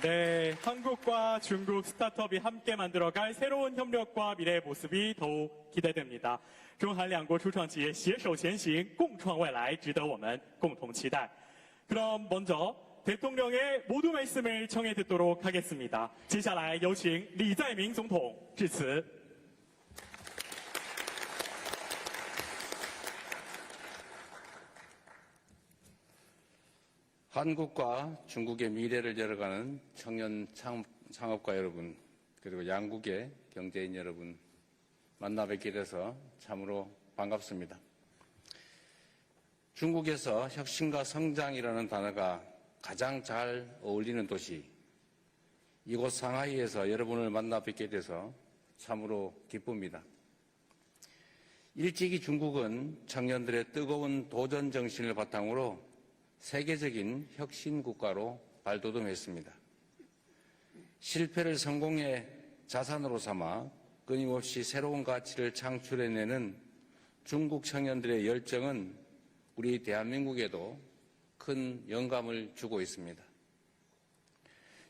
네, 한국과 중국 스타트업이 함께 만들어갈 새로운 협력과 미래의 모습이 더욱 기대됩니다. 中韩两国初创企业携手前行，共创未来，值得我们共同期待。 그럼 먼저 대통령의 모두 말씀을 청해 듣도록 하겠습니다. 接下来有请李在明总统致辞。 한국과 중국의 미래를 열어가는 청년 창업가 여러분, 그리고 양국의 경제인 여러분 만나 뵙게 돼서 참으로 반갑습니다. 중국에서 혁신과 성장이라는 단어가 가장 잘 어울리는 도시, 이곳 상하이에서 여러분을 만나 뵙게 돼서 참으로 기쁩니다. 일찍이 중국은 청년들의 뜨거운 도전 정신을 바탕으로 세계적인 혁신 국가로 발돋움했습니다. 실패를 성공의 자산으로 삼아 끊임없이 새로운 가치를 창출해내는 중국 청년들의 열정은 우리 대한민국에도 큰 영감을 주고 있습니다.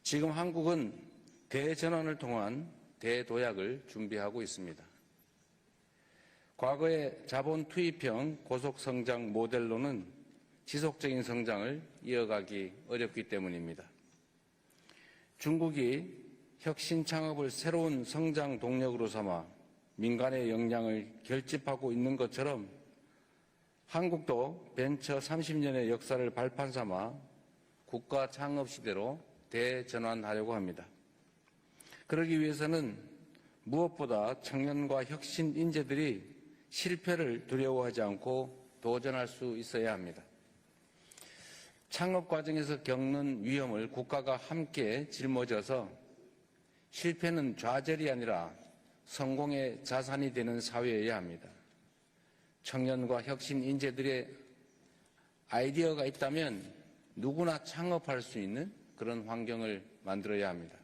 지금 한국은 대전환을 통한 대도약을 준비하고 있습니다. 과거의 자본 투입형 고속성장 모델로는 지속적인 성장을 이어가기 어렵기 때문입니다. 중국이 혁신 창업을 새로운 성장 동력으로 삼아 민간의 역량을 결집하고 있는 것처럼 한국도 벤처 30년의 역사를 발판 삼아 국가 창업 시대로 대전환하려고 합니다. 그러기 위해서는 무엇보다 청년과 혁신 인재들이 실패를 두려워하지 않고 도전할 수 있어야 합니다. 창업 과정에서 겪는 위험을 국가가 함께 짊어져서 실패는 좌절이 아니라 성공의 자산이 되는 사회여야 합니다. 청년과 혁신 인재들의 아이디어가 있다면 누구나 창업할 수 있는 그런 환경을 만들어야 합니다.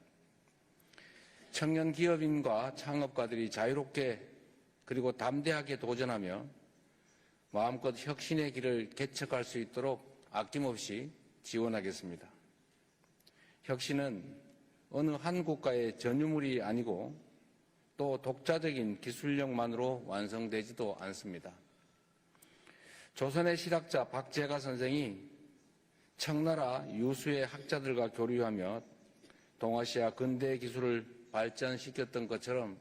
청년 기업인과 창업가들이 자유롭게 그리고 담대하게 도전하며 마음껏 혁신의 길을 개척할 수 있도록 아낌없이 지원하겠습니다. 혁신은 어느 한 국가의 전유물이 아니고 또 독자적인 기술력만으로 완성되지도 않습니다. 조선의 실학자 박제가 선생이 청나라 유수의 학자들과 교류하며 동아시아 근대 기술을 발전시켰던 것처럼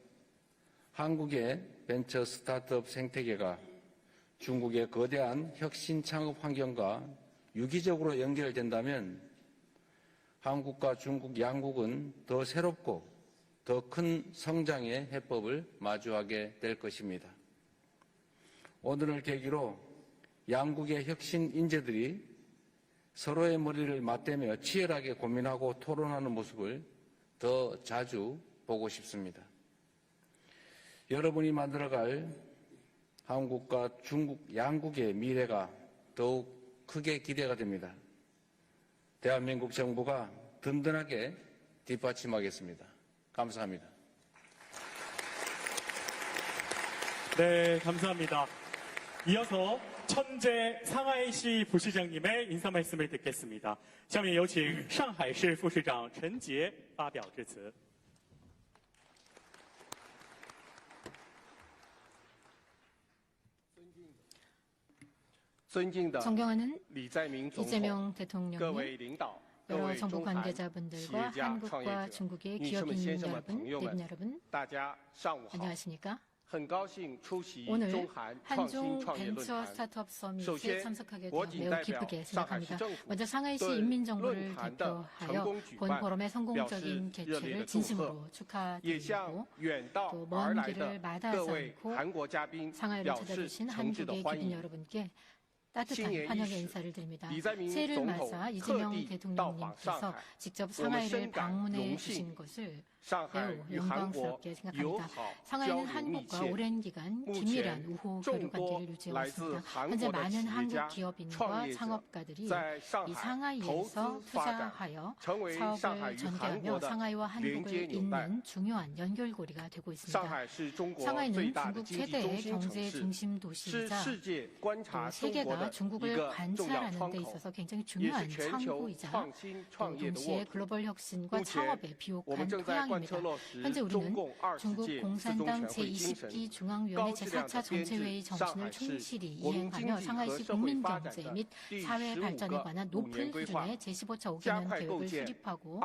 한국의 벤처 스타트업 생태계가 중국의 거대한 혁신 창업 환경과 유기적으로 연결된다면 한국과 중국 양국은 더 새롭고 더 큰 성장의 해법을 마주하게 될 것입니다. 오늘을 계기로 양국의 혁신 인재들이 서로의 머리를 맞대며 치열하게 고민하고 토론하는 모습을 더 자주 보고 싶습니다. 여러분이 만들어갈 한국과 중국 양국의 미래가 더욱 크게 기대가 됩니다. 대한민국 정부가 든든하게 뒷받침하겠습니다. 감사합니다. 네, 감사합니다. 이어서 천재 상하이시 부시장님의 인사 말씀을 듣겠습니다. 下面有请上海市副市长陈杰发表致辞。 존경하는 이재명 대통령님, 여러 정부 관계자분들과 한국과 중국의 기업인 여러분, 대빈 여러분, 안녕하십니까? 오늘 한중 벤처 스타트업 서밋에 참석하게 되어 매우 기쁘게 생각합니다. 먼저 상하이시 인민정부를 대표하여 본 포럼의 성공적인 개최를 진심으로 축하드리고 또 먼 길을 마다하지 않고 상하이를 찾아주신 한국의 기빈 여러분께 따뜻한 환영의 인사를 드립니다. 새해를 맞아 이재명 대통령님께서 직접 상하이를 방문해 주신 것을 매우 영광스럽게 생각합니다. 상하이는 한국과 오랜 기간 긴밀한 우호 교류 관계를 유지해왔습니다. 현재 많은 한국 기업인과 창업가들이 이 상하이에서 투자하여 사업을 전개하며 상하이와 한국을 잇는 중요한 연결고리가 되고 있습니다. 상하이는 중국 최대의 경제 중심 도시이자 또 세계가 중국을 관찰하는 데 있어서 굉장히 중요한 창구이자 또 동시에 글로벌 혁신과 창업에 비옥한 토양입니다. 현재 우리는 중국 공산당 제20기 중앙위원회 제4차 전체회의 정신을 충실히 이행하며 상하이시 국민경제 및 사회 발전에 관한 높은 수준의 제15차 5개년 계획을 수립하고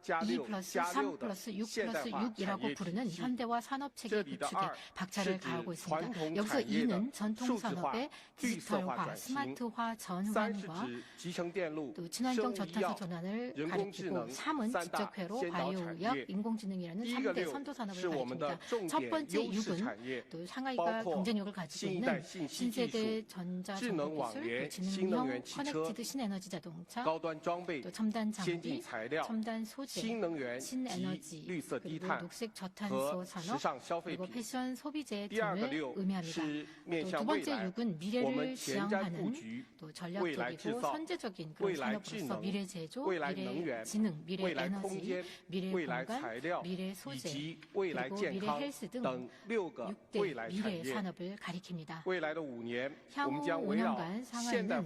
2+3+6+6이라고 부르는 현대화 산업체계 구축에 박차를 가하고 있습니다. 여기서 2는 전통산업의 디지털화, 스마트화 전환과 또 친환경 저탄소 전환을 가리키고 3은 지적회로, 바이오의학, 인공지능이라는 3대 선도산업을 가리킵니다. 첫 번째 6은 또 상하이가 경쟁력을 가지고 있는 신세대 전자정보기술, 지능형 커넥티드 신에너지 자동차, 또 첨단 장비, 첨단 소재, 신에너지, 그리고 녹색 저탄소 산업, 그리고 패션 소비재 등을 의미합니다. 또 두 번째 6은 미래를 지향하는 또 전략적이고 선제적인 그런 산업으로서 미래 제조, 미래 지능, 미래 에너지, 미래 공간, 미래 소재, 그리고 미래 헬스 등 6대 미래 산업을 가리킵니다. 향후 5년간 상하이는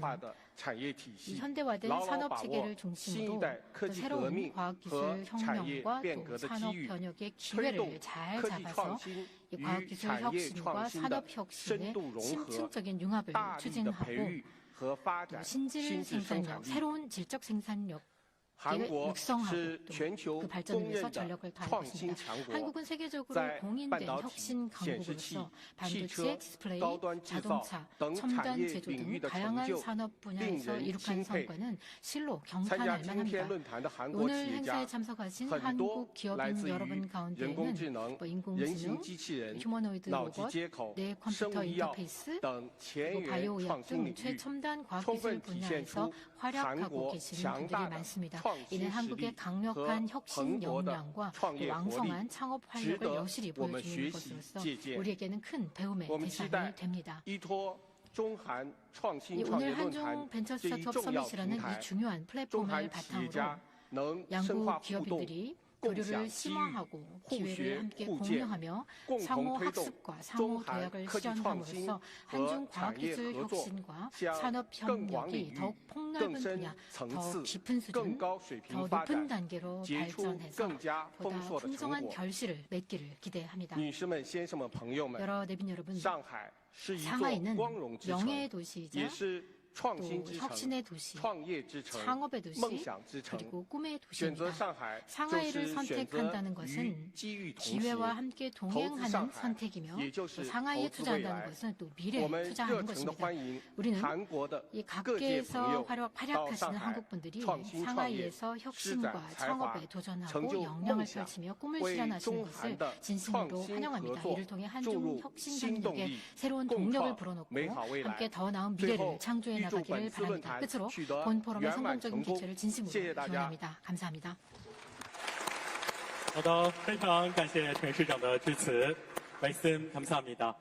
이 현대화된 산업 체계를 중심으로 또 새로운 과학기술 혁명과 또 산업 변혁의 기회를 잘 잡아서 이 과학기술 혁신과 산업 혁신의 심층적인 융합을 추진하고 또 신질 생산력, 새로운 질적 생산력 육성하고 또 그 발전을 위해서 전력을 다하고 있습니다. 한국은 세계적으로 공인된 혁신 강국으로서 반도체, 디스플레이, 자동차, 첨단 제조 등 다양한 산업 분야에서 이룩한 성과는 실로 경탄할 만합니다. 오늘 행사에 참석하신 한국 기업인 여러분 가운데에는 인공지능, 휴머노이드 로봇, 내 컴퓨터 인터페이스, 그리고 바이오의학 등 최첨단 과학기술 분야에서 활약하고 계시는 분들이 많습니다. 이는 한국의 강력한 혁신 역량과 왕성한 창업 활력을 여실히 보여주는 것으로서 우리에게는 큰 배움의 대상이 됩니다. 오늘 한중 벤처 스타트업 서밋이라는 이 중요한 플랫폼을 바탕으로 양국 기업인들이 교류를 심화하고 기회를 함께 공유하며 상호 학습과 상호 도약을 실현함으로써 한중 과학기술 혁신과 산업 협력이 더욱 폭넓은 분야, 더 깊은 수준, 더 높은 단계로 발전해서 보다 풍성한 결실을 맺기를 기대합니다. 여러 내빈 여러분, 상하이는 명예의 도시이자 또 혁신의 도시, 창업의 도시, 그리고 꿈의 도시입니다. 상하이를 선택한다는 것은 기회와 함께 동행하는 선택이며 또 상하이에 투자한다는 것은 또 미래에 투자하는 것입니다. 우리는 이 각계에서 활약하시는 한국 분들이 상하이에서 혁신과 창업에 도전하고 역량을 펼치며 꿈을 실현하시는 것을 진심으로 환영합니다. 이를 통해 한중 혁신 협력에 새로운 동력을 불어넣고 함께 더 나은 미래를 창조해 나가기를 바랍니다. 끝으로 본 포럼의 성공적인 개최를 진심으로 기원합니다. 감사합니다. 好的，非常感谢陈市长的致辞。말씀 감사합니다.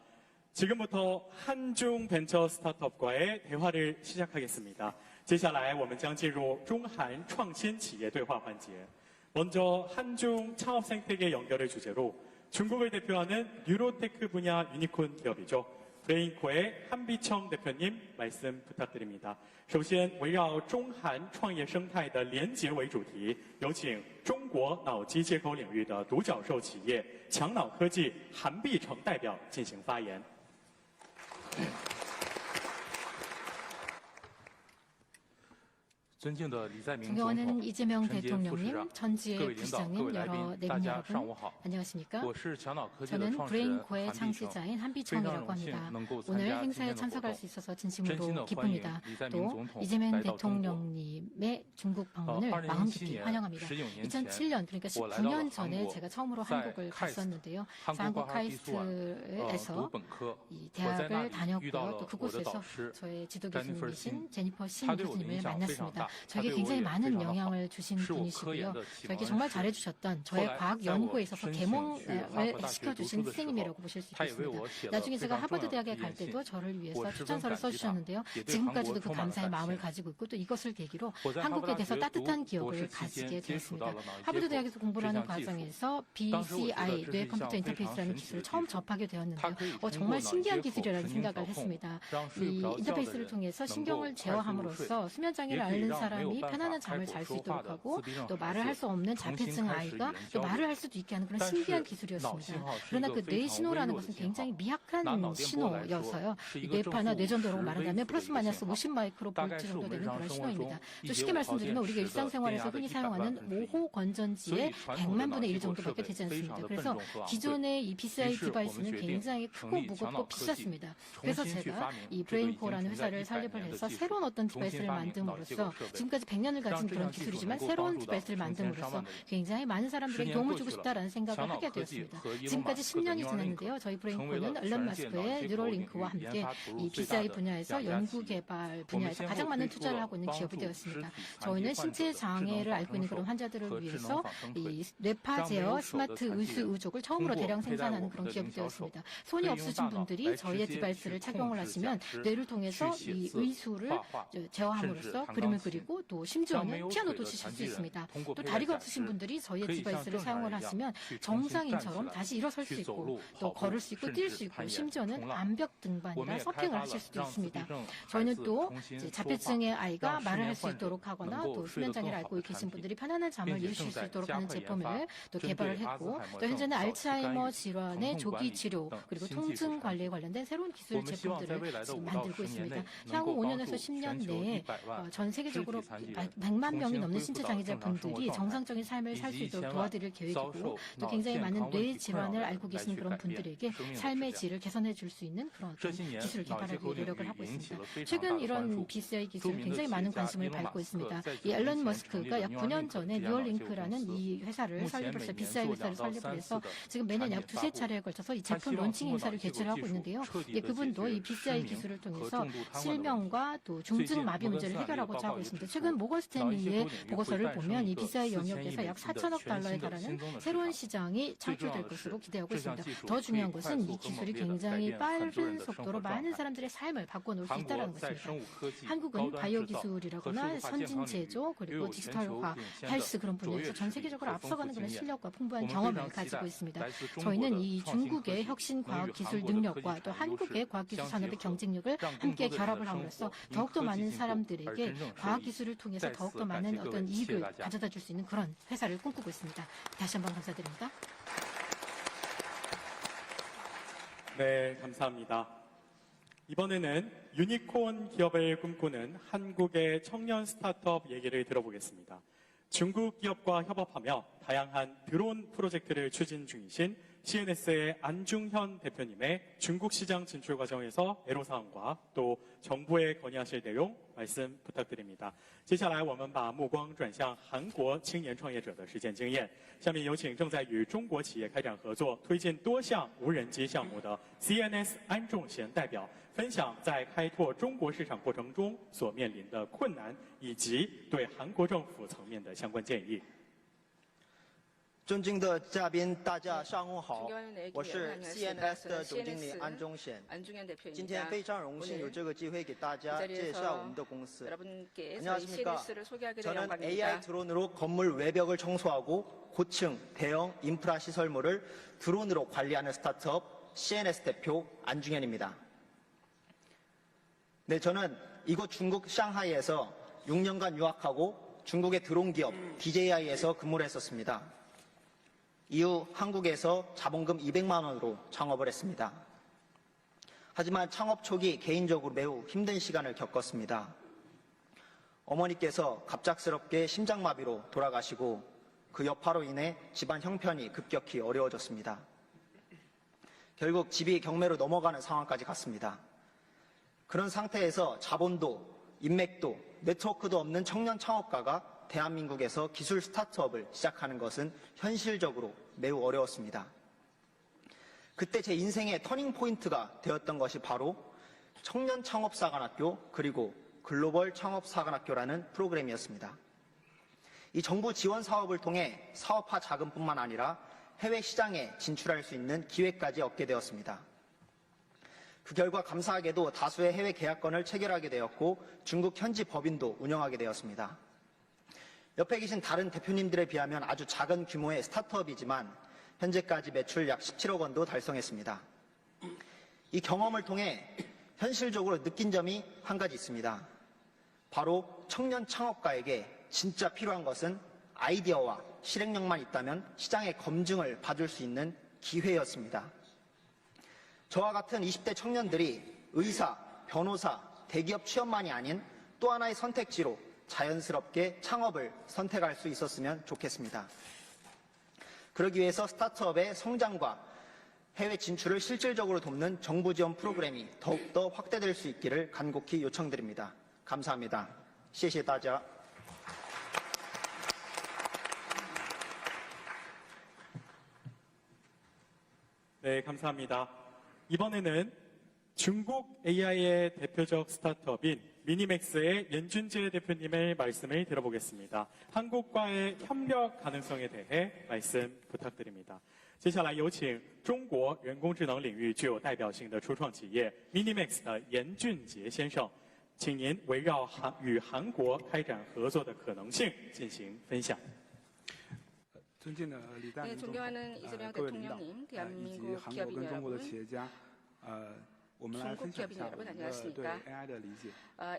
지금부터 한중 벤처 스타트업과의 대화를 시작하겠습니다. 接下来我们将进入中韩创新企业对话环节. 먼저 한중 창업 생태계 연결을 주제로 중국을 대표하는 뉴로테크 분야 유니콘 기업이죠. 브레인코의 한비청 대표님 말씀 부탁드립니다. 首先围绕中韩创业生态的连结为主题，有请中国脑机接口领域的独角兽企业强脑科技韩必成代表进行发言。 존경하는 이재명 대통령님, 전지의 부시장님, 여러 내빈 여러분, 안녕하십니까? 저는 브레인코의 창시자인 한비청이라고 합니다. 오늘 행사에 참석할 수 있어서 진심으로 기쁩니다. 또 이재명 대통령님의 중국 방문을 마음 깊이 환영합니다. 2007년, 그러니까 19년 전에 제가 처음으로 한국을 갔었는데요. 한국 카이스트에서 이 대학을 다녔고요. 또 그곳에서 저의 지도 교수님이신 제니퍼 신 교수님을 만났습니다. 저에게 굉장히 많은 영향을 주신 분이시고요. 저에게 정말 잘해주셨던 저의 과학 연구에 있어서 계몽을 시켜주신 선생님이라고 보실 수 있겠습니다. 나중에 제가 하버드 대학에 갈 때도 저를 위해서 추천서를 써주셨는데요. 지금까지도 그 감사의 마음을 가지고 있고 또 이것을 계기로 한국에 대해서 따뜻한 기억을 가지게 되었습니다. 하버드 대학에서 공부를 하는 과정에서 BCI, 뇌 컴퓨터 인터페이스라는 기술을 처음 접하게 되었는데요. 정말 신기한 기술이라는 생각을 했습니다. 이 인터페이스를 통해서 신경을 제어함으로써 수면장애를 앓는 사람이 편안한 잠을 잘 수 있도록 하고 또 말을 할 수 없는 자폐증 아이가 또 말을 할 수도 있게 하는 그런 신기한 기술이었습니다. 그러나 그 뇌 신호라는 것은 굉장히 미약한 신호여서요. 뇌파나 뇌전도라고 말한다면 플러스 마이너스 50 마이크로볼트 정도 되는 그런 신호입니다. 또 쉽게 말씀드리면 우리가 일상생활에서 흔히 사용하는 5호 건전지의 100만 분의 1 정도밖에 되지 않습니다. 그래서 기존의 이 BCI 디바이스는 굉장히 크고 무겁고 비쌌습니다. 그래서 제가 이 브레인코어라는 회사를 설립을 해서 새로운 어떤 디바이스를 만듦으로써 지금까지 100년을 가진 그런 기술이지만 새로운 디바이스를 만듦으로써 굉장히 많은 사람들에게 도움을 주고 싶다라는 생각을 하게 되었습니다. 지금까지 10년이 지났는데요. 저희 브레인코어는 일론 머스크의 뉴럴링크와 함께 이 BCI 분야에서 연구개발 분야에서 가장 많은 투자를 하고 있는 기업이 되었습니다. 저희는 신체 장애를 앓고 있는 그런 환자들을 위해서 이 뇌파 제어 스마트 의수 의족을 처음으로 대량 생산하는 그런 기업이 되었습니다. 손이 없으신 분들이 저희의 디바이스를 착용을 하시면 뇌를 통해서 이 의수를 제어함으로써 그림을 그리고 또 심지어는 피아노도 치실 수 있습니다. 또 다리가 없으신 분들이 저희의 디바이스를 사용을 하시면 정상인처럼 다시 일어설 수 있고 또 걸을 수 있고 뛸 수 있고 심지어는 암벽 등반이나 서핑을 하실 수도 있습니다. 저희는 또 자폐증의 아이가 말을 할 수 있도록 하거나 또 수면장애를 앓고 계신 분들이 편안한 잠을 이루실 수 있도록 하는 제품을 또 개발을 했고 또 현재는 알츠하이머 질환의 조기 치료 그리고 통증 관리에 관련된 새로운 기술 제품들을 지금 만들고 있습니다. 향후 5년에서 10년 내에 전 세계적으로 100만 명이 넘는 신체 장애자 분들이 정상적인 삶을 살 수 있도록 도와드릴 계획이고 또 굉장히 많은 뇌 질환을 앓고 계시는 그런 분들에게 삶의 질을 개선해 줄 수 있는 그런 어떤 기술을 개발하기 위해 노력을 하고 있습니다. 최근 이런 BCI 기술이 굉장히 많은 관심을 받고 있습니다. 이 앨런 머스크가 약 9년 전에 뉴럴링크라는 이 회사를 설립을 해서 BCI 회사를 설립을 해서 지금 매년 약 2~3차례에 걸쳐서 이 제품 론칭 행사를 개최를 하고 있는데요. 그분도 이 BCI 기술을 통해서 실명과 또 중증 마비 문제를 해결하고자 하고 있습니다. 최근 모건 스탠리의 보고서를 보면 이 BCI 영역에서 약 4천억 달러에 달하는 새로운 시장이 창출될 것으로 기대하고 있습니다. 더 중요한 것은 이 기술이 굉장히 빠른 속도로 많은 사람들의 삶을 바꿔놓을 수 있다는 것입니다. 한국은 바이오 기술이라거나 선진 제조 그리고 디지털화, 헬스 그런 분야에서 전 세계적으로 앞서가는 그런 실력과 풍부한 경험을 가지고 있습니다. 저희는 이 중국의 혁신 과학 기술 능력과 또 한국의 과학 기술 산업의 경쟁력을 함께 결합을 함으로써 더욱더 많은 사람들에게 과학 기술을 통해서 더욱더 많은 어떤 이익을 가져다 줄 수 있는 그런 회사를 꿈꾸고 있습니다. 다시 한번 감사드립니다. 네, 감사합니다. 이번에는 유니콘 기업을 꿈꾸는 한국의 청년 스타트업 얘기를 들어보겠습니다. 중국 기업과 협업하며 다양한 드론 프로젝트를 추진 중이신 CNS의 안중현 대표님의 중국 시장 진출 과정에서 애로사항과 또 정부에 건의하실 내용 말씀 부탁드립니다. 接下来我们把目光转向韩国青年创业者的实践经验。下面有请正在与中国企业开展合作、推进多项无人机项目的 CNS 安重贤代表，分享在开拓中国市场过程中所面临的困难，以及对韩国政府层面的相关建议。 尊敬的嘉宾，大家上午好，我是 CNS 的总经理安忠贤。今天非常荣幸有这个机会给大家介绍我们的公司。 안녕하십니까? 저는 AI 드론으로 건물 외벽을 청소하고 고층 대형 인프라 시설물을 드론으로 관리하는 스타트업 CNS 대표 안중현입니다. 네, 저는 이곳 중국 상하이에서 6년간 유학하고 중국의 드론 기업 DJI에서 근무를 했었습니다. 이후 한국에서 자본금 200만 원으로 창업을 했습니다. 하지만 창업 초기 개인적으로 매우 힘든 시간을 겪었습니다. 어머니께서 갑작스럽게 심장마비로 돌아가시고 그 여파로 인해 집안 형편이 급격히 어려워졌습니다. 결국 집이 경매로 넘어가는 상황까지 갔습니다. 그런 상태에서 자본도 인맥도 네트워크도 없는 청년 창업가가 대한민국에서 기술 스타트업을 시작하는 것은 현실적으로 매우 어려웠습니다. 그때 제 인생의 터닝 포인트가 되었던 것이 바로 청년 창업사관학교 그리고 글로벌 창업사관학교라는 프로그램이었습니다. 이 정부 지원 사업을 통해 사업화 자금뿐만 아니라 해외 시장에 진출할 수 있는 기회까지 얻게 되었습니다. 그 결과 감사하게도 다수의 해외 계약건을 체결하게 되었고 중국 현지 법인도 운영하게 되었습니다. 옆에 계신 다른 대표님들에 비하면 아주 작은 규모의 스타트업이지만 현재까지 매출 약 17억 원도 달성했습니다. 이 경험을 통해 현실적으로 느낀 점이 한 가지 있습니다. 바로 청년 창업가에게 진짜 필요한 것은 아이디어와 실행력만 있다면 시장의 검증을 받을 수 있는 기회였습니다. 저와 같은 20대 청년들이 의사, 변호사, 대기업 취업만이 아닌 또 하나의 선택지로 자연스럽게 창업을 선택할 수 있었으면 좋겠습니다. 그러기 위해서 스타트업의 성장과 해외 진출을 실질적으로 돕는 정부 지원 프로그램이 더욱더 확대될 수 있기를 간곡히 요청드립니다. 감사합니다. 谢谢大家. 네, 감사합니다. 이번에는 중국 AI의 대표적 스타트업인 미니맥스의 연준재 대표님의 말씀을 들어보겠습니다. 한국과의 협력 가능성에 대해 말씀 부탁드립니다. 接下来有请中国人工智能领域具有代表性的初创企业 Minimax 的严俊杰先生，请您围绕与韩国开展合作的可能性进行分享。 네, 존경하는 이재명 대통령님, 대한민국 기업인 여러분, 중국 기업인 여러분 안녕하십니까?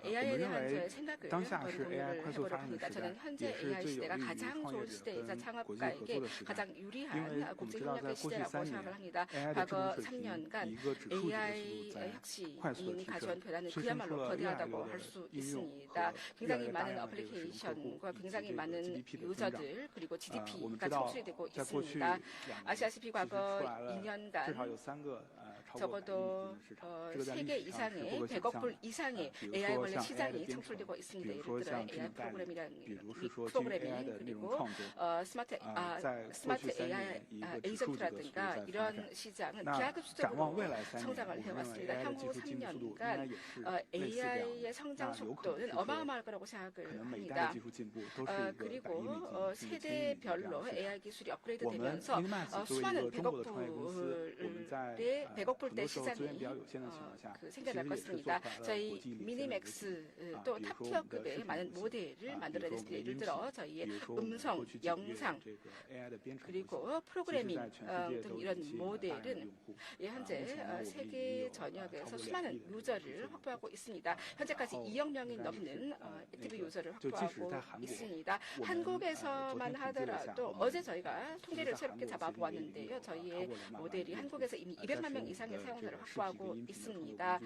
AI에 대한 저의 생각을 한번 공유를 해보려고 합니다. 저는 현재 AI 시대가 가장 좋은 시대이자 창업가에게 가장 유리한 국제협력의 시대라고 생각을 합니다. 과거 3년간 AI의 혁신이 가져온 변화는 그야말로 거대하다고 할 수 있습니다. 굉장히 많은 어플리케이션과 굉장히 많은 유저들 그리고 GDP가 창출이 되고 있습니다. 아시다시피 과거 2년간 적어도 3개 이상의 100억 불 이상의 AI 관련 시장이 창출되고 있습니다. 예를 들어 AI 프로그래밍 그리고 스마트 AI 에이전트라든가 이런 시장은 기하급수적으로 성장을 해왔습니다. 향후 3년간 AI의 성장 속도는 어마어마할 거라고 생각을 합니다. 그리고 세대별로 AI 기술이 업그레이드되면서 수많은 100억 불대 시장이 생겨날 것입니다. 저희 미니맥스 또 탑티어급의 많은 모델을 만들어냈습니다. 예를 들어 저희의 음성, 영상 그리고 프로그래밍 등 이런 모델은 현재 세계 전역에서 수많은 유저를 확보하고 있습니다. 현재까지 2억 명이 넘는 액티브 유저를 확보하고 있습니다. 한국에서만 하더라도 어제 저희가 통계를 새롭게 잡아보았는데요. 저희의 모델이 한국에서 이미 200만 명 이상의 사용자를 확보하고 있습니다.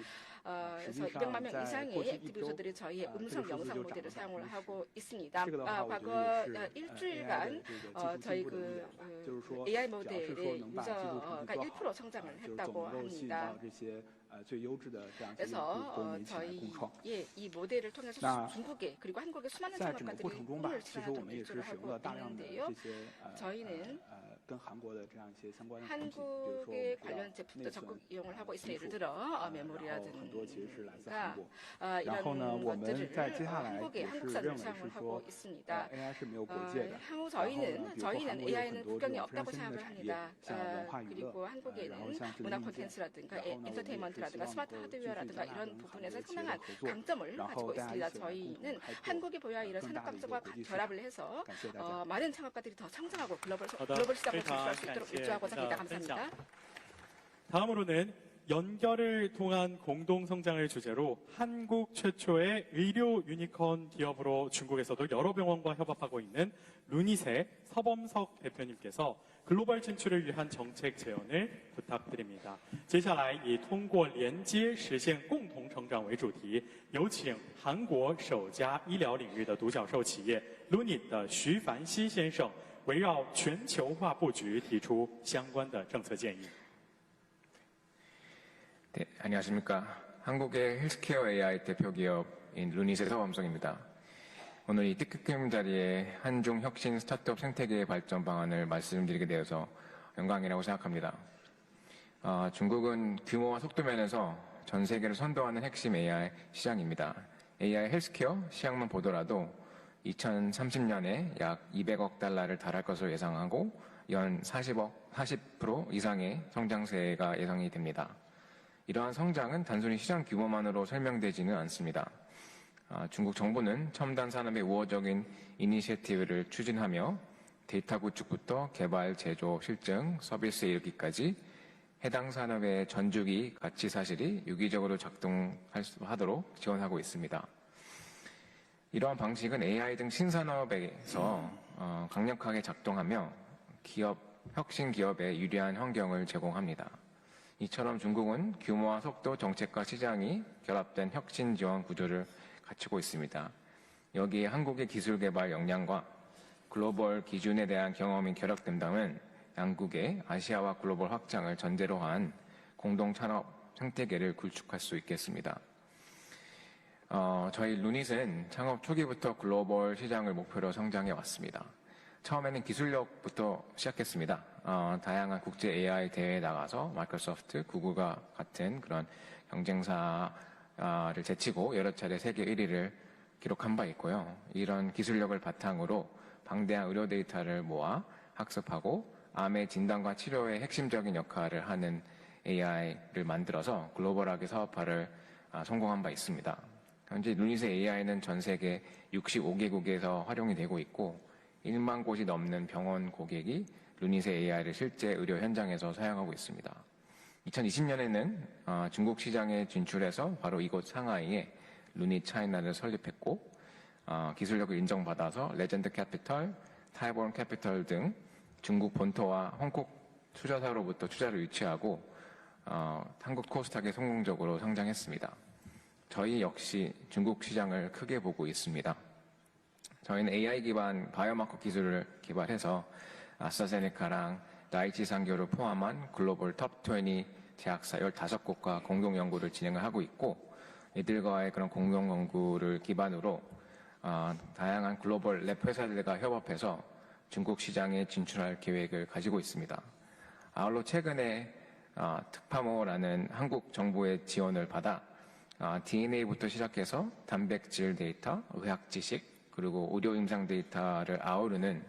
그래서 200만 명 이상의 액티브 유저들이 저희의 음성 영상 모델을 사용을 하고 있습니다. 과거 일주일간 저희 AI 모델의 유저가 1% 성장을 했다고 합니다. 그래서 저희의 이 모델을 통해서 중국에 그리고 한국의 수많은 창업가들이 꿈을 실현하도록 일조를 하고 있는데요. 저희는 한국의 관련 제품도 적극 이용을 하고 있습니다. 예를 들어 메모리라든가 이런 것들을 한국산을 사용을 하고 있습니다. 향후 저희는 AI는 국경이 없다고 생각을 합니다. 그리고 한국에는 문화 콘텐츠라든가 엔터테인먼트라든가 스마트 하드웨어라든가 이런 부분에서 상당한 강점을 가지고 있습니다. 저희는 한국이 보유한 이런 산업 강점과 결합을 해서 많은 창업가들이 더 성장하고 글로벌 시장으로 진출할 수 있도록 일조하고자 합니다. 감사합니다. 다음으로는 연결을 통한 공동 성장을 주제로 한국 최초의 의료 유니콘 기업으로 중국에서도 여러 병원과 협업하고 있는 루닛의 서범석 대표님께서 글로벌 진출을 위한 정책 제언을 부탁드립니다. 接下来以通过连接实现共同成长为主题，有请韩国首家医疗领域的独角兽企业 Lunit 的徐凡熙先生，围绕全球化布局提出相关的政策建议。 네, 안녕하십니까. 한국의 헬스케어 AI 대표기업인 루닛의 서범석입니다. 오늘 이 뜻깊은 자리에 한중 혁신 스타트업 생태계의 발전 방안을 말씀드리게 되어서 영광이라고 생각합니다. 중국은 규모와 속도 면에서 전 세계를 선도하는 핵심 AI 시장입니다. AI 헬스케어 시장만 보더라도 2030년에 약 200억 달러를 달할 것으로 예상하고 연 40% 이상의 성장세가 예상이 됩니다. 이러한 성장은 단순히 시장 규모만으로 설명되지는 않습니다. 중국 정부는 첨단 산업의 우호적인 이니셔티브를 추진하며 데이터 구축부터 개발, 제조, 실증, 서비스에 이르기까지 해당 산업의 전주기 가치 사실이 유기적으로 작동하도록 지원하고 있습니다. 이러한 방식은 AI 등 신산업에서 강력하게 작동하며 혁신 기업에 유리한 환경을 제공합니다. 이처럼 중국은 규모와 속도, 정책과 시장이 결합된 혁신 지원 구조를 갖추고 있습니다. 여기에 한국의 기술 개발 역량과 글로벌 기준에 대한 경험이 결합된다면 양국의 아시아와 글로벌 확장을 전제로 한 공동 산업 생태계를 구축할 수 있겠습니다. 저희 루닛은 창업 초기부터 글로벌 시장을 목표로 성장해 왔습니다. 처음에는 기술력부터 시작했습니다. 다양한 국제 AI 대회에 나가서 마이크로소프트, 구글과 같은 그런 경쟁사를 제치고 여러 차례 세계 1위를 기록한 바 있고요. 이런 기술력을 바탕으로 방대한 의료 데이터를 모아 학습하고 암의 진단과 치료에 핵심적인 역할을 하는 AI를 만들어서 글로벌하게 사업화를 성공한 바 있습니다. 현재 루닛의 AI는 전 세계 65개국에서 활용이 되고 있고 1만 곳이 넘는 병원 고객이 루닛의 AI를 실제 의료 현장에서 사용하고 있습니다. 2020년에는 중국 시장에 진출해서 바로 이곳 상하이에 루닛 차이나를 설립했고 기술력을 인정받아서 레전드 캐피털, 타이본 캐피털 등 중국 본토와 홍콩 투자사로부터 투자를 유치하고 한국 코스닥에 성공적으로 상장했습니다. 저희 역시 중국 시장을 크게 보고 있습니다. 저희는 AI 기반 바이오마커 기술을 개발해서 아스트라제네카랑 나이치 상교를 포함한 글로벌 톱20 제약사 15곳과 공동 연구를 진행을 하고 있고 이들과의 그런 공동 연구를 기반으로 다양한 글로벌 랩 회사들과 협업해서 중국 시장에 진출할 계획을 가지고 있습니다. 아울러 최근에 특파모라는 한국 정부의 지원을 받아 DNA부터 시작해서 단백질 데이터, 의학 지식, 그리고 의료 임상 데이터를 아우르는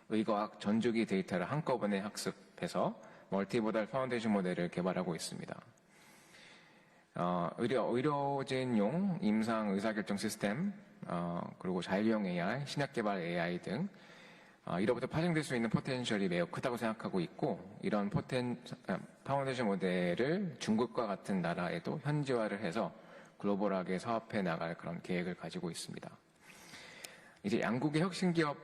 의과학 전주기 데이터를 한꺼번에 학습해서 멀티모달 파운데이션 모델을 개발하고 있습니다. 의료진용 임상 의사결정 시스템, 그리고 자율형 AI, 신약 개발 AI 등 이로부터 파생될 수 있는 포텐셜이 매우 크다고 생각하고 있고 이런 파운데이션 모델을 중국과 같은 나라에도 현지화를 해서 글로벌하게 사업해 나갈 그런 계획을 가지고 있습니다. 이제 양국의 혁신기업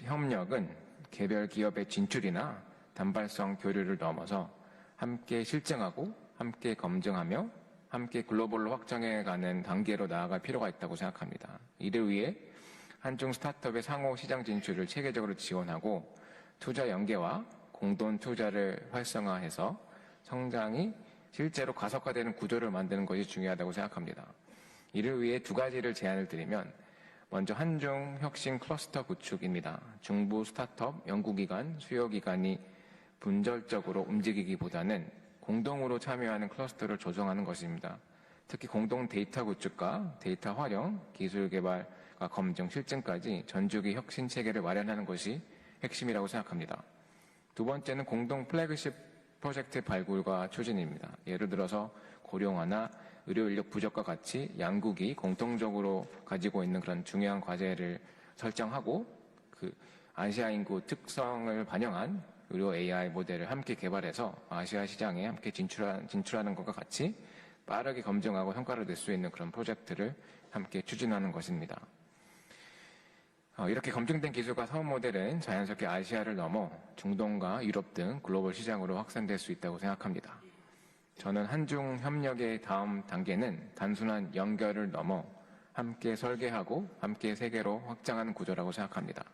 협력은 개별 기업의 진출이나 단발성 교류를 넘어서 함께 실증하고 함께 검증하며 함께 글로벌로 확장해가는 단계로 나아갈 필요가 있다고 생각합니다. 이를 위해 한중 스타트업의 상호 시장 진출을 체계적으로 지원하고 투자 연계와 공동 투자를 활성화해서 성장이 실제로 가속화되는 구조를 만드는 것이 중요하다고 생각합니다. 이를 위해 두 가지를 제안을 드리면 먼저 한중 혁신 클러스터 구축입니다. 중부 스타트업, 연구기관, 수요기관이 분절적으로 움직이기보다는 공동으로 참여하는 클러스터를 조성하는 것입니다. 특히 공동 데이터 구축과 데이터 활용, 기술 개발과 검증, 실증까지 전주기 혁신 체계를 마련하는 것이 핵심이라고 생각합니다. 두 번째는 공동 플래그십 프로젝트 발굴과 추진입니다. 예를 들어서 고령화나 의료 인력 부족과 같이 양국이 공통적으로 가지고 있는 그런 중요한 과제를 설정하고 그 아시아 인구 특성을 반영한 의료 AI 모델을 함께 개발해서 아시아 시장에 함께 진출하는 것과 같이 빠르게 검증하고 성과를 낼 수 있는 그런 프로젝트를 함께 추진하는 것입니다. 이렇게 검증된 기술과 사업 모델은 자연스럽게 아시아를 넘어 중동과 유럽 등 글로벌 시장으로 확산될 수 있다고 생각합니다. 저는 한중 협력의 다음 단계는 단순한 연결을 넘어 함께 설계하고 함께 세계로 확장하는 구조라고 생각합니다.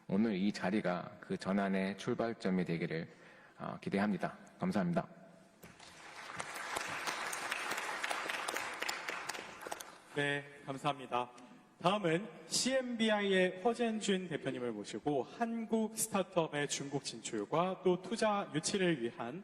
오늘 이 자리가 그 전환의 출발점이 되기를 기대합니다. 감사합니다. 네, 감사합니다. 다음은 CMBI의 허젠준 대표님을 모시고 한국 스타트업의 중국 진출과 또 투자 유치를 위한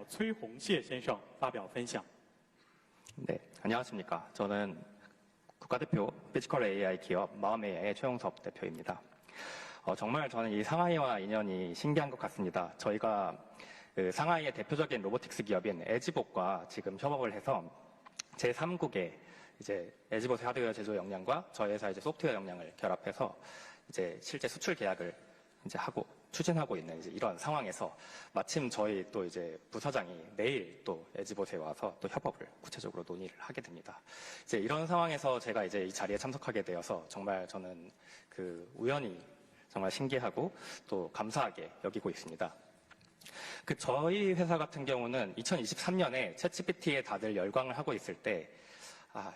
崔洪谢先生发表分享。 네, 안녕하십니까. 저는 국가대표 피지컬 AI 기업 마음AI의 최용섭 대표입니다. 정말 저는 이 상하이와 인연이 신기한 것 같습니다. 저희가 그 상하이의 대표적인 로보틱스 기업인 에지봇과 지금 협업을 해서 제3국의 이제 에지봇의 하드웨어 제조 역량과 저희 회사 이제 소프트웨어 역량을 결합해서 이제 실제 수출 계약을 이제 하고 추진하고 있는 이제 이런 상황에서 마침 저희 또 이제 부사장이 내일 또 에지봇에 와서 또 협업을 구체적으로 논의를 하게 됩니다. 이제 이런 상황에서 제가 이제 이 자리에 참석하게 되어서 정말 저는 그 우연히 정말 신기하고 또 감사하게 여기고 있습니다. 그 저희 회사 같은 경우는 2023년에 챗GPT에 다들 열광을 하고 있을 때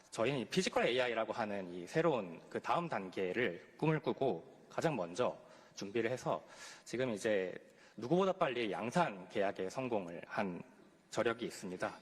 저희는 피지컬 AI라고 하는 이 새로운 그 다음 단계를 꿈을 꾸고 가장 먼저 준비를 해서 지금 이제 누구보다 빨리 양산 계약에 성공을 한 저력이 있습니다.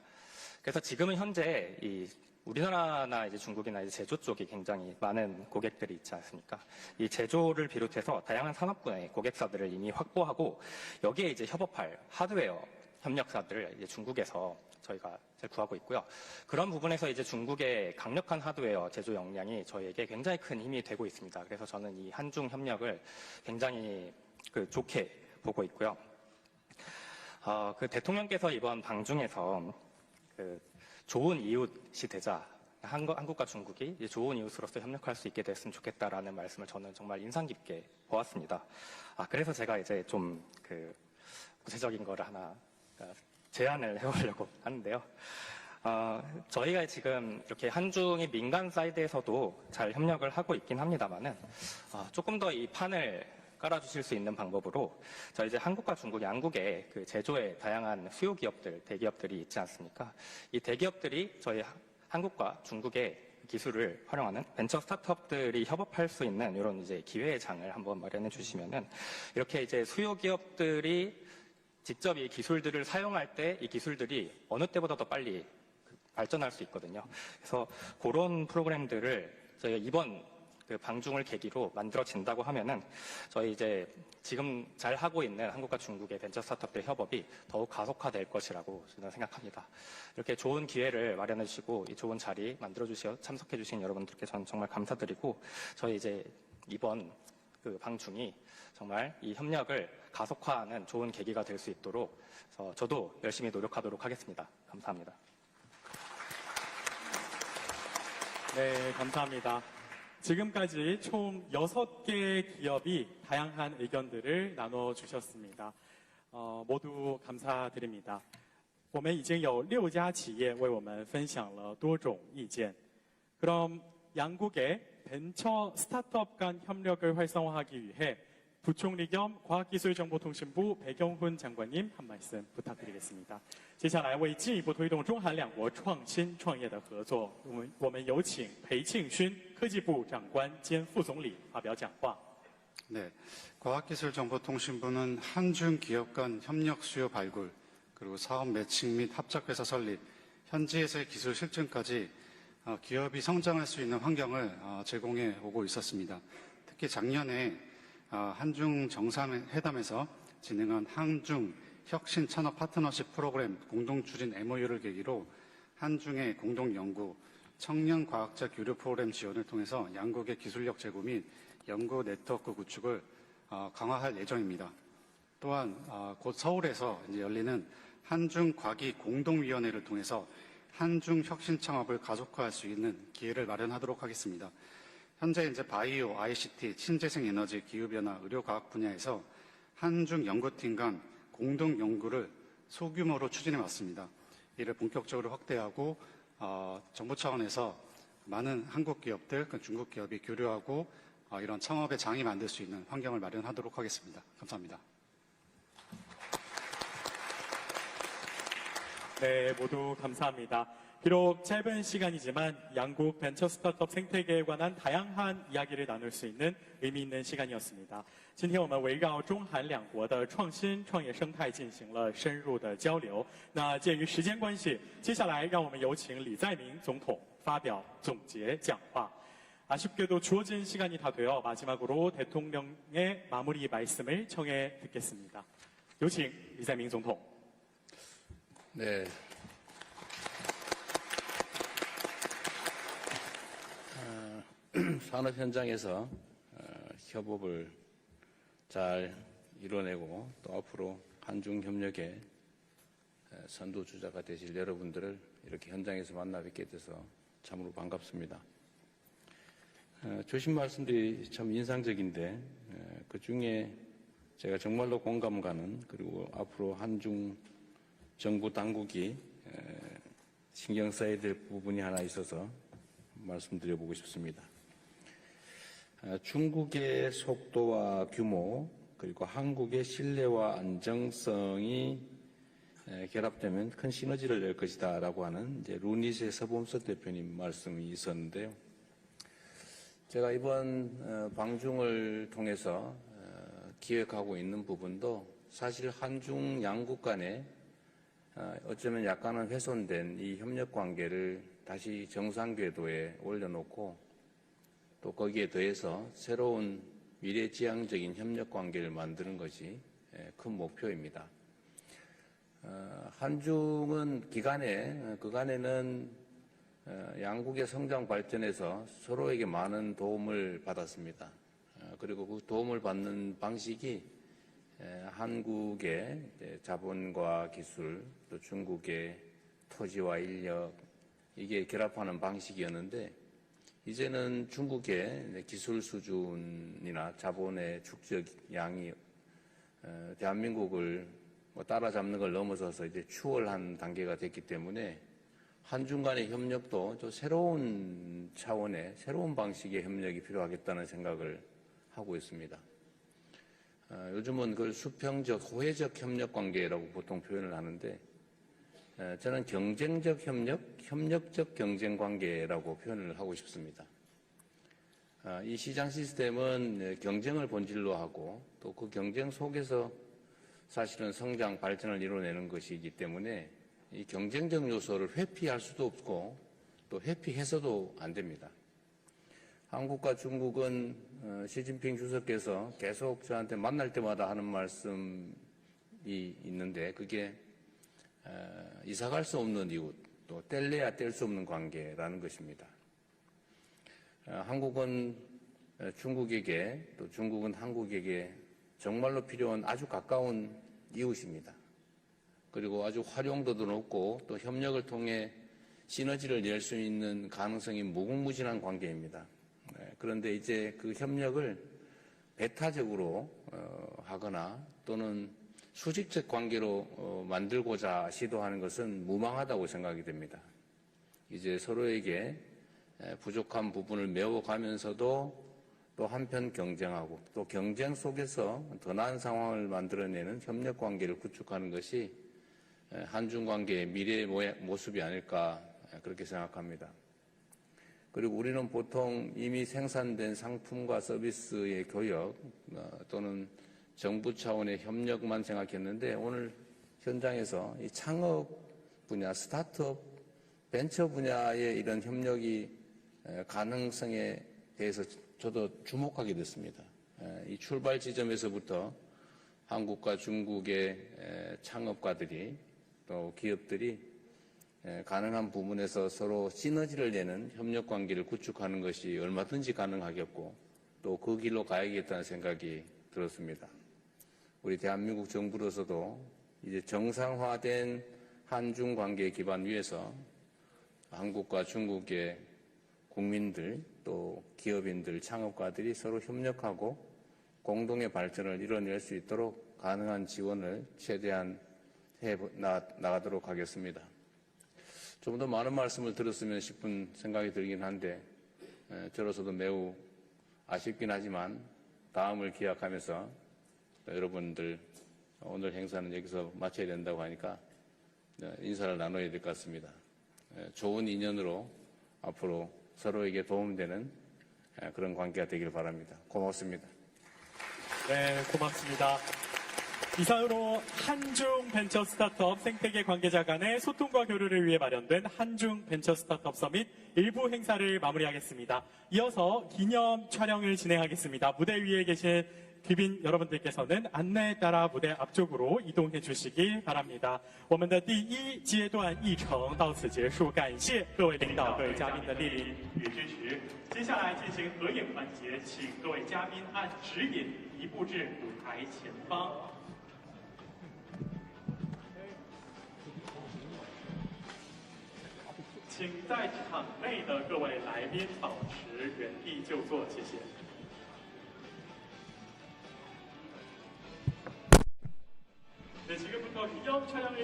그래서 지금은 현재 이 우리나라나 이제 중국이나 이제 제조 쪽이 굉장히 많은 고객들이 있지 않습니까? 이 제조를 비롯해서 다양한 산업군의 고객사들을 이미 확보하고 여기에 이제 협업할 하드웨어 협력사들을 이제 중국에서 저희가 구하고 있고요. 그런 부분에서 이제 중국의 강력한 하드웨어 제조 역량이 저희에게 굉장히 큰 힘이 되고 있습니다. 그래서 저는 이 한중 협력을 굉장히 좋게 보고 있고요. 그 대통령께서 이번 방중에서 그 좋은 이웃이 되자, 한국과 중국이 이제 좋은 이웃으로서 협력할 수 있게 됐으면 좋겠다라는 말씀을 저는 정말 인상 깊게 보았습니다. 그래서 제가 이제 좀 그 구체적인 거를 하나 제안을 해보려고 하는데요. 저희가 지금 이렇게 한중의 민간 사이드에서도 잘 협력을 하고 있긴 합니다만은 조금 더 이 판을 깔아주실 수 있는 방법으로 저희 이제 한국과 중국 양국의 그 제조의 다양한 수요 기업들, 대기업들이 있지 않습니까? 이 대기업들이 저희 한국과 중국의 기술을 활용하는 벤처 스타트업들이 협업할 수 있는 이런 이제 기회의 장을 한번 마련해 주시면은 이렇게 이제 수요 기업들이 직접 이 기술들을 사용할 때 이 기술들이 어느 때보다 더 빨리 발전할 수 있거든요. 그래서 그런 프로그램들을 저희가 이번 그 방중을 계기로 만들어진다고 하면은 저희 이제 지금 잘 하고 있는 한국과 중국의 벤처 스타트업들 협업이 더욱 가속화될 것이라고 저는 생각합니다. 이렇게 좋은 기회를 마련해 주시고 이 좋은 자리 만들어 주셔 참석해 주신 여러분들께 저는 정말 감사드리고 저희 이제 이번 그 방중이 정말 이 협력을 가속화하는 좋은 계기가 될 수 있도록 저도 열심히 노력하도록 하겠습니다. 감사합니다. 네, 감사합니다. 지금까지 총 6개 기업이 다양한 의견들을 나눠주셨습니다. 모두 감사드립니다. 我们已经有6家企业为我们分享了多种意见. 그럼 양국의 벤처 스타트업 간 협력을 활성화하기 위해 부총리 겸 과학기술정보통신부 백영훈 장관님 한 말씀 부탁드리겠습니다. 接下来为进一步推动中韩两国创新创业的合作，我们有请裴庆勋科技部长官兼副总理发表讲话。 네, 과학기술정보통신부는 한중 기업 간 협력 수요 발굴, 그리고 사업 매칭 및 합작회사 설립, 현지에서의 기술 실증까지 기업이 성장할 수 있는 환경을 제공해 오고 있었습니다. 특히 작년에 한중 정상회담에서 진행한 한중 혁신 산업 파트너십 프로그램 공동 추진 MOU를 계기로 한중의 공동 연구, 청년 과학자 교류 프로그램 지원을 통해서 양국의 기술력 제고 및 연구 네트워크 구축을 강화할 예정입니다. 또한 곧 서울에서 이제 열리는 한중 과기 공동위원회를 통해서 한중 혁신 창업을 가속화할 수 있는 기회를 마련하도록 하겠습니다. 현재 이제 바이오, ICT, 신재생 에너지, 기후변화, 의료과학 분야에서 한중 연구팀 간 공동 연구를 소규모로 추진해 왔습니다. 이를 본격적으로 확대하고 정부 차원에서 많은 한국 기업들, 중국 기업이 교류하고 이런 창업의 장이 만들 수 있는 환경을 마련하도록 하겠습니다. 감사합니다. 네, 모두 감사합니다. 비록 짧은 시간이지만 양국 벤처 스타트업 생태계에 관한 다양한 이야기를 나눌 수 있는 의미 있는 시간이었습니다. 今天我们围绕中韩两国的创新创业生态进行了深入的交流。那鉴于时间关系，接下来让我们有请李在明总统发表总结讲话。 아쉽게도 주어진 시간이 다 되어 마지막으로 대통령의 마무리 말씀을 청해 듣겠습니다. 有请李在明总统。 네. 산업 현장에서 협업을 잘 이뤄내고 또 앞으로 한중 협력에 선두주자가 되실 여러분들을 이렇게 현장에서 만나 뵙게 돼서 참으로 반갑습니다. 주신 말씀들이 참 인상적인데 그 중에 제가 정말로 공감 가는 그리고 앞으로 한중 정부 당국이 신경 써야 될 부분이 하나 있어서 말씀드려보고 싶습니다. 중국의 속도와 규모 그리고 한국의 신뢰와 안정성이 결합되면 큰 시너지를 낼 것이다라고 하는 이제 루닛의 서범석 대표님 말씀이 있었는데요. 제가 이번 방중을 통해서 기획하고 있는 부분도 사실 한중 양국 간에 어쩌면 약간은 훼손된 이 협력 관계를 다시 정상 궤도에 올려놓고 또 거기에 더해서 새로운 미래지향적인 협력 관계를 만드는 것이 큰 목표입니다. 한중은 그간에는 양국의 성장 발전에서 서로에게 많은 도움을 받았습니다. 그리고 그 도움을 받는 방식이 한국의 자본과 기술, 또 중국의 토지와 인력, 이게 결합하는 방식이었는데 이제는 중국의 기술 수준이나 자본의 축적 양이 대한민국을 따라잡는 걸 넘어서서 이제 추월한 단계가 됐기 때문에 한중 간의 협력도 좀 새로운 차원의 새로운 방식의 협력이 필요하겠다는 생각을 하고 있습니다. 요즘은 그걸 수평적, 호혜적 협력 관계라고 보통 표현을 하는데 저는 경쟁적 협력, 협력적 경쟁 관계라고 표현을 하고 싶습니다. 이 시장 시스템은 경쟁을 본질로 하고 또 그 경쟁 속에서 사실은 성장, 발전을 이뤄내는 것이기 때문에 이 경쟁적 요소를 회피할 수도 없고 또 회피해서도 안 됩니다. 한국과 중국은 시진핑 주석께서 계속 저한테 만날 때마다 하는 말씀이 있는데 그게 이사갈 수 없는 이웃, 또 뗄래야 뗄 수 없는 관계라는 것입니다. 한국은 중국에게 또 중국은 한국에게 정말로 필요한 아주 가까운 이웃입니다. 그리고 아주 활용도도 높고 또 협력을 통해 시너지를 낼 수 있는 가능성이 무궁무진한 관계입니다. 그런데 이제 그 협력을 배타적으로 하거나 또는 수직적 관계로 만들고자 시도하는 것은 무망하다고 생각이 됩니다. 이제 서로에게 부족한 부분을 메워가면서도 또 한편 경쟁하고 또 경쟁 속에서 더 나은 상황을 만들어내는 협력 관계를 구축하는 것이 한중 관계의 미래의 모습이 아닐까 그렇게 생각합니다. 그리고 우리는 보통 이미 생산된 상품과 서비스의 교역 또는 정부 차원의 협력만 생각했는데 오늘 현장에서 이 창업 분야, 스타트업, 벤처 분야의 이런 협력이 가능성에 대해서 저도 주목하게 됐습니다. 이 출발 지점에서부터 한국과 중국의 창업가들이 또 기업들이 가능한 부분에서 서로 시너지를 내는 협력 관계를 구축하는 것이 얼마든지 가능하겠고 또 그 길로 가야겠다는 생각이 들었습니다. 우리 대한민국 정부로서도 이제 정상화된 한중 관계 기반 위에서 한국과 중국의 국민들 또 기업인들, 창업가들이 서로 협력하고 공동의 발전을 이뤄낼 수 있도록 가능한 지원을 최대한 해 나가도록 하겠습니다. 좀 더 많은 말씀을 들었으면 싶은 생각이 들긴 한데 저로서도 매우 아쉽긴 하지만 다음을 기약하면서 여러분들 오늘 행사는 여기서 마쳐야 된다고 하니까 인사를 나눠야 될 것 같습니다. 좋은 인연으로 앞으로 서로에게 도움되는 그런 관계가 되길 바랍니다. 고맙습니다. 네, 고맙습니다. 이상으로 한중 벤처 스타트업 생태계 관계자 간의 소통과 교류를 위해 마련된 한중 벤처 스타트업 서밋 일부 행사를 마무리하겠습니다. 이어서 기념 촬영을 진행하겠습니다. 무대 위에 계신 귀빈 여러분들께서는 안내에 따라 무대 앞쪽으로 이동해 주시기 바랍니다. 我们的第一阶段议程到此结束，感谢各位领导、各位嘉宾的莅临与支持。接下来进行合影环节，请各位嘉宾按指引移步至舞台前方。请在场内的各位来宾保持原地就座，谢谢。 네, 지금부터 이영 촬영을